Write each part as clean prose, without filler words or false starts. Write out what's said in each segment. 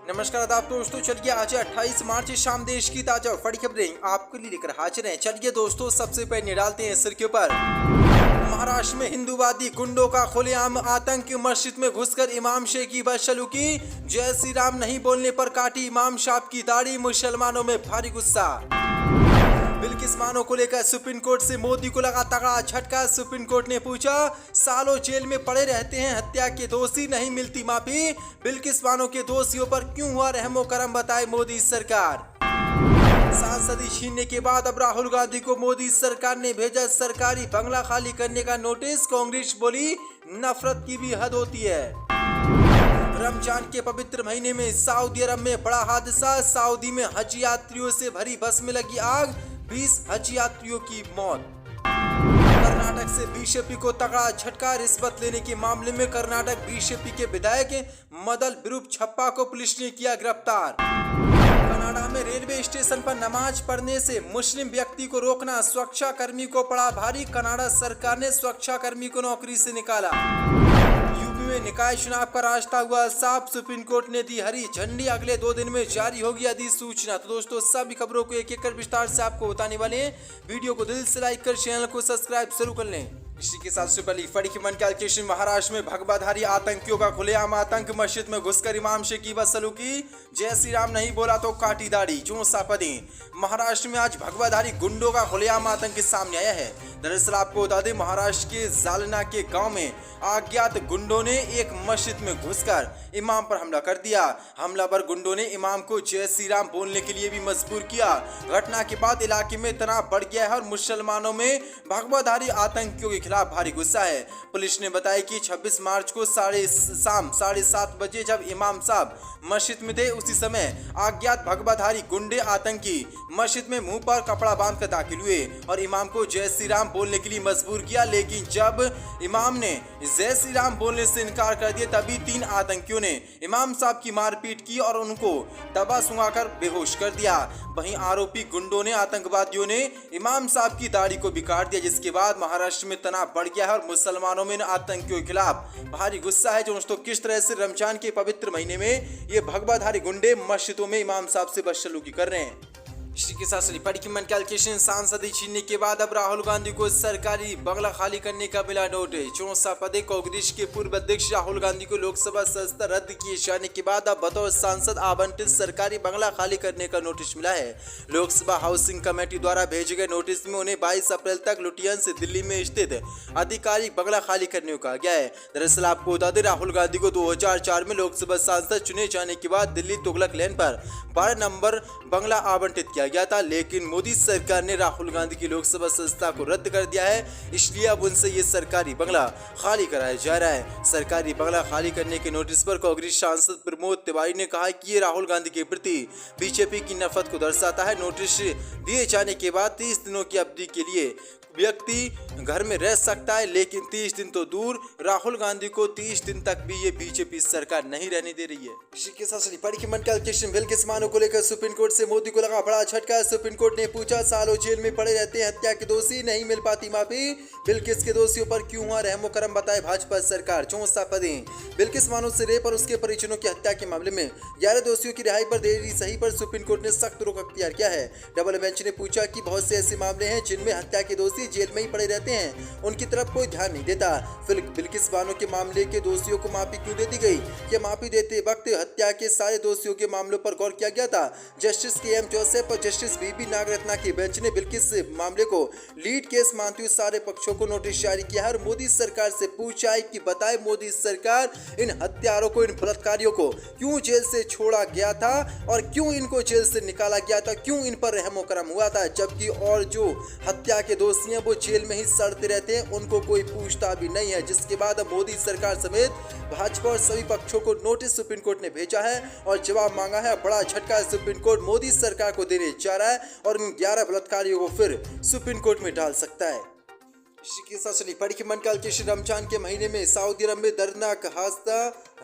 नमस्कार आदाब दोस्तों, चलिए आज 28 मार्च शाम देश की ताजा और बड़ी खबरें आपके लिए लेकर हाजिर हैं। चलिए दोस्तों, सबसे पहले डालते हैं सिर के ऊपर। महाराष्ट्र में हिंदूवादी गुंडों का खुलेआम आतंक, मस्जिद में घुसकर इमाम शेख की बदसलूकी, जय श्री राम नहीं बोलने पर काटी इमाम साहब की दाढ़ी, मुसलमानों में भारी गुस्सा। बिल्किस बानो को लेकर सुप्रीम कोर्ट से मोदी को लगा तगड़ा झटका। सुप्रीम कोर्ट ने पूछा, सालों जेल में पड़े रहते हैं हत्या के दोषी, नहीं मिलती माफी, बिल्किस बानो के दोषियों पर क्यों हुआ रहमो करम, बताए मोदी सरकार। सांसदी छीनने के बाद अब राहुल गांधी को मोदी सरकार ने भेजा सरकारी बंगला खाली करने का नोटिस। कांग्रेस बोली, नफरत की भी हद होती है। रमजान के पवित्र महीने में सऊदी अरब में बड़ा हादसा, सऊदी में हज यात्रियों से भरी बस में लगी आग, 20 हज यात्रियों की मौत। कर्नाटक से बीजेपी को तगड़ा झटका, रिश्वत लेने के मामले में कर्नाटक बीजेपी के विधायक मदल विरूपाक्षप्पा को पुलिस ने किया गिरफ्तार। कनाडा में रेलवे स्टेशन पर नमाज पढ़ने से मुस्लिम व्यक्ति को रोकना, सुरक्षाकर्मी को पड़ा भारी, कनाडा सरकार ने सुरक्षाकर्मी को नौकरी से निकाला। में निकाय चुनाव का रास्ता हुआ साफ, सुप्रीम कोर्ट ने दी हरी झंडी, अगले 2 दिन में जारी होगी अधिसूचना। तो दोस्तों, सभी खबरों को एक एक कर विस्तार से आपको बताने वाले हैं। वीडियो को दिल से लाइक कर चैनल को सब्सक्राइब जरूर कर लें। इसी के साथ से पहले बड़ी खबर कैलकुलेशन। महाराष्ट्र में भगवाधारी आतंकियों का खुलेआम आतंक, मस्जिद में घुसकर इमाम शेख की बदसलूकी, जय श्री राम नहीं बोला तो काटी दाढ़ी, चौंसा पदें। महाराष्ट्र में आज भगवाधारी गुंडों का खुलेआम आतंक सामने आया है। दरअसल आपको बता दें, महाराष्ट्र के जालना के गांव में अज्ञात गुंडों ने एक मस्जिद में घुसकर इमाम पर हमला कर दिया। हमलावर गुंडों ने इमाम को जय श्री राम बोलने के लिए भी मजबूर किया। घटना के बाद इलाके में तनाव बढ़ गया है और मुसलमानों में भगवाधारी आतंकियों के खिलाफ भारी गुस्सा है। पुलिस ने बताया कि 26 मार्च को शाम 7:30 बजे जब इमाम साहब मस्जिद में थे, उसी समय अज्ञात भगवाधारी गुंडे आतंकी मस्जिद में मुंह पर कपड़ा बांधकर दाखिल हुए और इमाम को जय श्री राम बोलने के लिए मजबूर किया। लेकिन जब इमाम ने जय श्री राम बोलने से इनकार कर दिया, तभी 3 आतंकियों ने इमाम साहब की मारपीट की और उनको दबा सुंघाकर बेहोश कर दिया। वहीं आरोपी गुंडों ने आतंकवादियों ने इमाम साहब की दाढ़ी को भी काट दिया, जिसके बाद महाराष्ट्र में तनाव बढ़ गया है और मुसलमानों में आतंकियों के खिलाफ भारी गुस्सा है। दोस्तों, किस तरह से रमजान के पवित्र महीने में ये भगवाधारी गुंडे मस्जिदों में इमाम साहब से बदसलूकी कर रहे हैं। इसी के साथ कैलकुलेशन। सांसदी छीनने के बाद अब राहुल गांधी को सरकारी बंगला खाली करने का मिला नोटिस। 64 पदे कांग्रेस के पूर्व अध्यक्ष राहुल गांधी को लोकसभा सदस्यता रद्द किए जाने के बाद अब बतौर सांसद आवंटित सरकारी बंगला खाली करने का नोटिस मिला है। लोकसभा हाउसिंग कमेटी द्वारा भेजे गए नोटिस में उन्हें 22 अप्रैल तक लुटियन से दिल्ली में स्थित आधिकारिक बंगला खाली करने को कहा गया है। दरअसल आपको बता दें, राहुल गांधी को 2004 में लोकसभा सांसद चुने जाने के बाद दिल्ली तुगलक लेन पर 12 नंबर बंगला आवंटित किया गया था, लेकिन मोदी सरकार ने राहुल गांधी की लोकसभा सदस्यता को रद्द कर दिया है। इसलिए अब उनसे ये सरकारी बंगला खाली कराया जा रहा है। सरकारी बंगला खाली करने के नोटिस पर कांग्रेस सांसद प्रमोद तिवारी ने कहा कि ये राहुल गांधी के प्रति बीजेपी की नफरत को दर्शाता है। नोटिस दिए जाने के बाद 30 दिनों की अवधि के लिए व्यक्ति घर में रह सकता है, लेकिन 30 दिन तो दूर, राहुल गांधी को 30 दिन तक भी ये बीजेपी सरकार नहीं रहने दे रही है। इसी के साथ कैलकुलेशन। बिल्किस बानो को लेकर सुप्रीम कोर्ट से मोदी को लगा बड़ा झटका। सुप्रीम कोर्ट ने पूछा, सालों जेल में पड़े रहते हैं हत्या के दोषी, नहीं मिल पाती माफी, बिल्किस के दोषियों पर क्यों हुआ रहमो करम, बताए भाजपा सरकार। 64 पदें। बिल्किस बानो से रेप और उसके परिजनों की हत्या के मामले में 11 दोषियों की रिहाई पर देरी सही पर सुप्रीम कोर्ट ने सख्त रुख अख्तियार किया है। डबल बेंच ने पूछा कि बहुत से ऐसे मामले हैं जिनमें हत्या के दोषी जेल में ही पड़े रहते हैं, उनकी तरफ कोई ध्यान नहीं देता। फिर बिल्किस बानो के मामले के दोषियों को माफी क्यों दे दी गई? ये माफी देते वक्त हत्या के सारे दोषियों के मामलों पर गौर किया गया था। Justice KM. जोसेफ और जस्टिस बी.बी. नागरत्ना की बेंच ने बिल्किस मामले को लीड केस मानते हुए सारे पक्षों को नोटिस जारी किया है और मोदी सरकार से पूछा है कि बताए मोदी सरकार, इन हत्यारों को, इन बलात्कारियों को क्यों जेल से छोड़ा गया था और क्यों इनको जेल से निकाला गया था, क्यों इन पर रहमो करम हुआ था, जबकि और जो हत्या के दोषी हैं वो जेल में ही सड़ते रहते हैं, उनको कोई पूछता भी नहीं है। जिसके बाद अब मोदी सरकार समेत भाजपा और सभी पक्षों को नोटिस सुप्रीम कोर्ट ने भेजा है और जवाब मांगा है। बड़ा झटका सुप्रीम कोर्ट मोदी सरकार को देने जा रहा है और इन 11 बलात्कारियों को फिर सुप्रीम कोर्ट में डाल सकता है। इसी के साथ बड़ी कैलकुलेशन। रमजान के महीने में सऊदी अरब में दर्दनाक हादसा,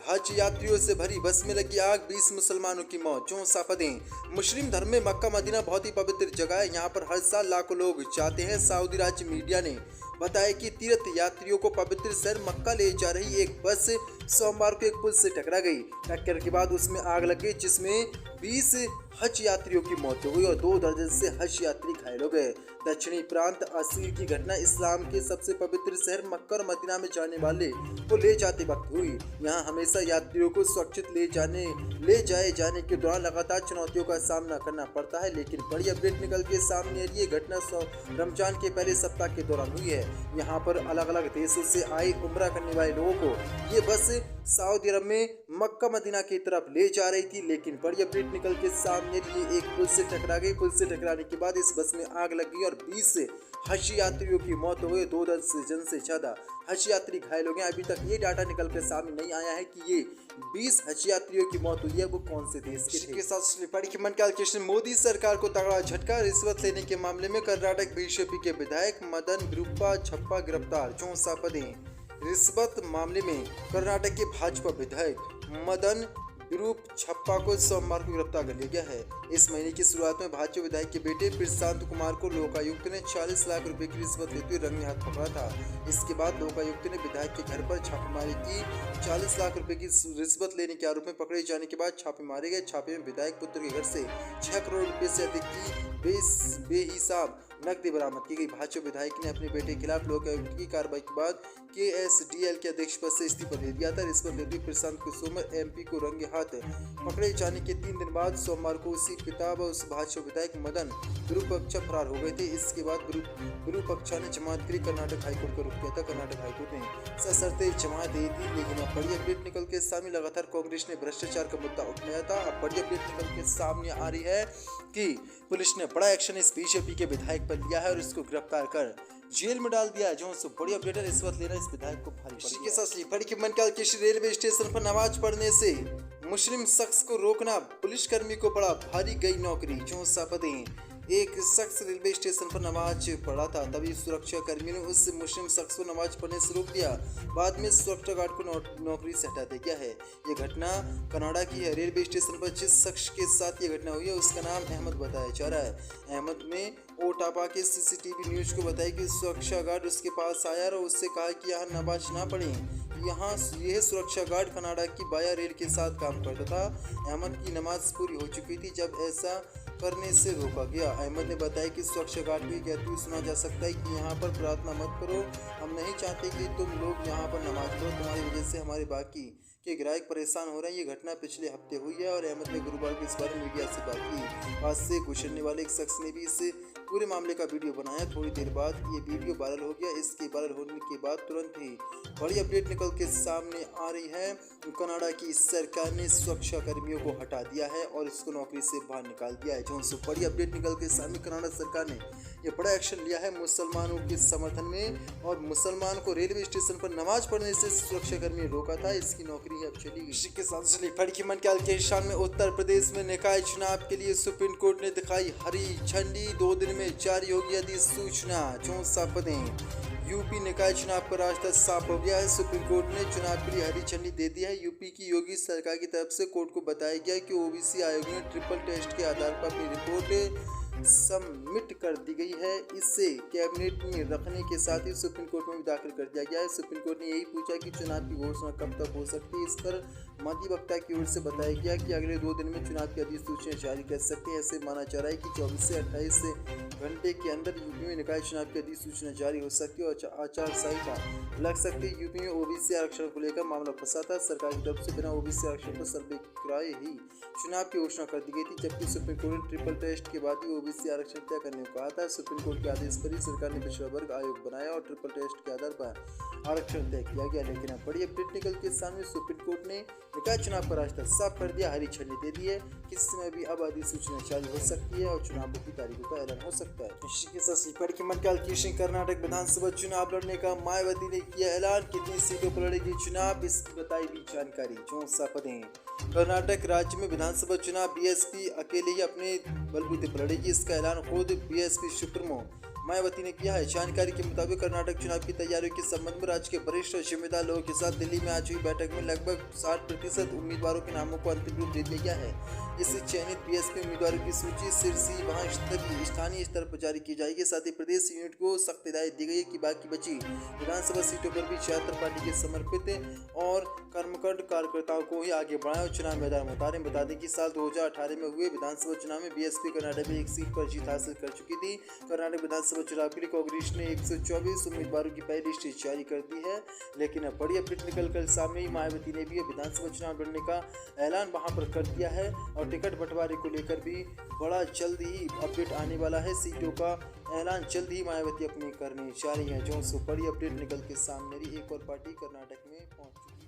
हज यात्रियों से भरी बस में लगी आग, 20 मुसलमानों की मौत। 64 पदें। मुस्लिम धर्म में मक्का मदीना बहुत ही पवित्र जगह है, यहाँ पर हर साल लाखों लोग जाते हैं। सऊदी राज्य मीडिया ने बताया कि तीर्थ यात्रियों को पवित्र शहर मक्का ले जा रही एक बस सोमवार को एक पुल से टकरा गई। टक्कर के बाद उसमें आग लग गई, जिसमें 20 हज यात्रियों की मौत हो गई और 2 दर्जन से हज यात्री घायल हो गए। दक्षिणी प्रांत असीर की घटना इस्लाम के सबसे पवित्र शहर मक्का और मदीना में जाने वाले को ले जाते वक्त हुई। यहाँ हमेशा यात्रियों को सुरक्षित ले जाए जाने के दौरान लगातार चुनौतियों का सामना करना पड़ता है, लेकिन बड़ी अपडेट निकल के सामने आ रही है। घटना रमजान के पहले सप्ताह के दौरान हुई है। यहाँ पर अलग अलग देशों से आए उम्रा करने वाले लोगों को ये बस सऊदी अरब में मक्का मदीना की तरफ ले जा रही थी, लेकिन बड़ी अपडेट निकल के सामने ये एक पुल से टकरा गई। पुल से टकराने के बाद इस बस में आग लग गई और 20 हज यात्रियों की मौत हो गई। 2 दर्जन से ज्यादा हज यात्री घायल हो गए। अभी तक ये डाटा निकल कर सामने नहीं आया है कि ये 20 हज यात्रियों की मौत हुई है वो कौन से देश के थे। साथ मोदी सरकार को तगड़ा झटका। रिश्वत लेने के मामले में कर्नाटक बीजेपी के विधायक मदन विरूपा छप्पा गिरफ्तार। 64 पदें। रिश्वत मामले में कर्नाटक के भाजपा विधायक मदन विरूप छप्पा को सोमवार को गिरफ्तार कर लिया गया है। इस महीने की शुरुआत में भाजपा विधायक के बेटे प्रशांत कुमार को लोकायुक्त ने 40 लाख रुपए की रिश्वत लेते हुए रंगे हाथ पकड़ा था। इसके बाद लोकायुक्त ने विधायक के घर पर छापेमारी की। 40 लाख रुपए की रिश्वत लेने के आरोप में पकड़े जाने के बाद छापे मारे गए। छापे में विधायक पुत्र के घर से 6 करोड़ रुपए से अधिक की बेहिसाब नकदी बरामद की गई। भाजपा विधायक ने अपने बेटे के खिलाफ लोकायुक्त की कार्रवाई के बाद KSDL के अध्यक्ष पद से इस्तीफा दे दिया था। रिश्वत लेते प्रशांत कुसुमर MP को रंगे हाथ पकड़े जाने के 3 दिन बाद सोमवार को उसी पिता व उस भाजपा विधायक मदन विरूपक्षा फरार हो गए थे। इसके बाद विरूपक्षा ने जमानत के लिए कर्नाटक हाईकोर्ट को रुख किया था। कर्नाटक हाईकोर्ट ने सशर्ते जमानत दे दी, लेकिन अब बड़ी अपडेट निकल के सामने लगातार कांग्रेस ने भ्रष्टाचार का मुद्दा उठाया था। अब बड़ी अपडेट निकल के सामने आ रही है कि पुलिस ने बड़ा एक्शन इस बीजेपी के विधायक पर लिया है और इसको गिरफ्तार कर जेल में डाल दिया है। जो बड़ी अपडेट है, रिश्वत लेना इस विधायक को भारी पड़ी। के साथ बड़ी की मनकाल के रेलवे स्टेशन पर नमाज पढ़ने से मुस्लिम शख्स को रोकना पुलिस कर्मी को बड़ा भारी गई नौकरी। 64 पदें। एक शख्स रेलवे स्टेशन पर नमाज पढ़ा था, तभी सुरक्षा कर्मी ने उस मुस्लिम शख्स को नमाज पढ़ने से रोक दिया। बाद में सुरक्षा गार्ड को नौकरी से हटा दिया गया है। ये घटना कनाडा की है। रेलवे स्टेशन पर जिस शख्स के साथ ये घटना हुई है उसका नाम अहमद बताया जा रहा है। अहमद ने ओटापा के CCTV न्यूज को बताया कि सुरक्षा गार्ड उसके पास आया और उससे कहा कि यहाँ नमाज ना पढ़ें। यह सुरक्षा गार्ड कनाडा की बाया रेल के साथ काम करता था। अहमद की नमाज पूरी हो चुकी थी जब ऐसा करने से रोका गया। अहमद ने बताया कि सुरक्षा गार्ड भी कहते हुए सुना जा सकता है कि यहाँ पर प्रार्थना मत करो, हम नहीं चाहते कि तुम लोग यहाँ पर नमाज पढ़ो, तुम्हारी वजह से हमारे बाकी के ग्राहक परेशान हो रहे हैं। ये घटना पिछले हफ्ते हुई है और अहमद ने गुरुवार को इस बारे में मीडिया से बात की। हाथ से गुजरने वाले एक शख्स ने भी इस पूरे मामले का वीडियो बनाया। थोड़ी देर बाद ये वीडियो वायरल हो गया। इसके वायरल होने के बाद तुरंत ही बड़ी अपडेट निकल के सामने आ रही है। कनाडा की सरकार ने सुरक्षा कर्मियों को हटा दिया है और इसको नौकरी से बाहर निकाल दिया है। जो बड़ी अपडेट निकल के सामने कनाडा सरकार ने ये बड़ा एक्शन लिया है मुसलमानों के समर्थन में, और मुसलमान को रेलवे स्टेशन पर नमाज पढ़ने से सुरक्षा कर्मी रोका था, इसकी नौकरी अब चली गई। इसी के साथ फड़की मनकाल के शान में उत्तर प्रदेश में निकाय चुनाव के लिए सुप्रीम कोर्ट ने दिखाई हरी झंडी। 2 दिन में जारी होगी अधिसूचना। 64 पदें। यूपी निकाय चुनाव का रास्ता साफ हो गया है। सुप्रीम कोर्ट ने चुनाव के लिए हरी झंडी दे दी है। यूपी की योगी सरकार की तरफ से कोर्ट को बताया गया कि OBC आयोग ने ट्रिपल टेस्ट के आधार पर अपनी रिपोर्ट सबमिट कर दी गई है। इससे कैबिनेट में रखने के साथ ही सुप्रीम कोर्ट में भी दाखिल कर दिया गया है। सुप्रीम कोर्ट ने यही पूछा कि चुनाव की घोषणा कब तक हो सकती है। इस पर महाधिवक्ता की ओर से बताया गया कि अगले 2 दिन में चुनाव की अधिसूचना जारी कर सकते हैं। ऐसे माना जा रहा है कि 24 से 28 घंटे के अंदर यूपी में निकाय चुनाव की अधिसूचना जारी हो सकती है और आचार संहिता लग सकती है। यूपी में OBC आरक्षण को लेकर मामला फंसा था। सरकार की तरफ से बिना OBC आरक्षण पर सर्वे कराए ही चुनाव की घोषणा कर दी गई थी, जबकि सुप्रीम कोर्ट ने ट्रिपल टेस्ट के बाद ही OBC आरक्षण तय करने को कहा था। सुप्रीम कोर्ट के आदेश पर ही सरकार ने पिछड़ा वर्ग आयोग बनाया और ट्रिपल टेस्ट के आधार पर आरक्षण तय किया गया। लेकिन अब बड़ी अपडेट निकल के सामने सुप्रीम कोर्ट ने निकाय चुनाव का रास्ता साफ कर दिया, हरी झंडी दे दी है। किस समय भी अब अधिसूचना जारी हो सकती है और चुनावों की तारीखों का ऐलान हो सकता है। कर्नाटक विधानसभा चुनाव लड़ने का मायावती ने किया ऐलान। कितनी सीटों पर लड़ेगी चुनाव, इसकी बताई भी जानकारी। 64 पदें। कर्नाटक राज्य में विधानसभा चुनाव BSP अकेले ही अपने बलबूते पर लड़ेगी। इसका ऐलान खुद BSP सुप्रीमो मायावती ने किया है। जानकारी के मुताबिक कर्नाटक चुनाव की तैयारियों के संबंध में राज्य के वरिष्ठ जिम्मेदार लोगों के साथ दिल्ली में आज हुई बैठक में लगभग 60% उम्मीदवारों के नामों को अंतिम रूप दे दिया गया है। इस चयनित बीएसपी उम्मीदवारों की सूची सिरसी वहां स्थानीय स्तर पर जारी की जाएगी। साथ ही प्रदेश यूनिट को सख्त हिदायत दी गई है कि बाकी बची विधानसभा सीटों पर भी छात्र पार्टी के समर्पित और कर्मकट कार्यकर्ताओं को ही आगे बढ़ाए और चुनाव मैदान में उतारें। बता दें कि साल 2018 में हुए विधानसभा चुनाव में बीएसपी कर्नाटक में एक सीट पर जीत हासिल कर चुकी थी। कर्नाटक विधानसभा चुनाव के लिए कांग्रेस ने 124 उम्मीदवारों की पहली लिस्ट जारी कर दी है, लेकिन अब बड़ी अपडेट निकल कर सामने ही मायावती ने भी विधानसभा चुनाव लड़ने का ऐलान वहां पर कर दिया है और टिकट बंटवारे को लेकर भी बड़ा जल्द ही अपडेट आने वाला है। सीटों का ऐलान जल्द ही मायावती अपनी करने जा रही है। जो बड़ी अपडेट निकल के सामने रही, एक और पार्टी कर्नाटक में पहुंच चुकी है।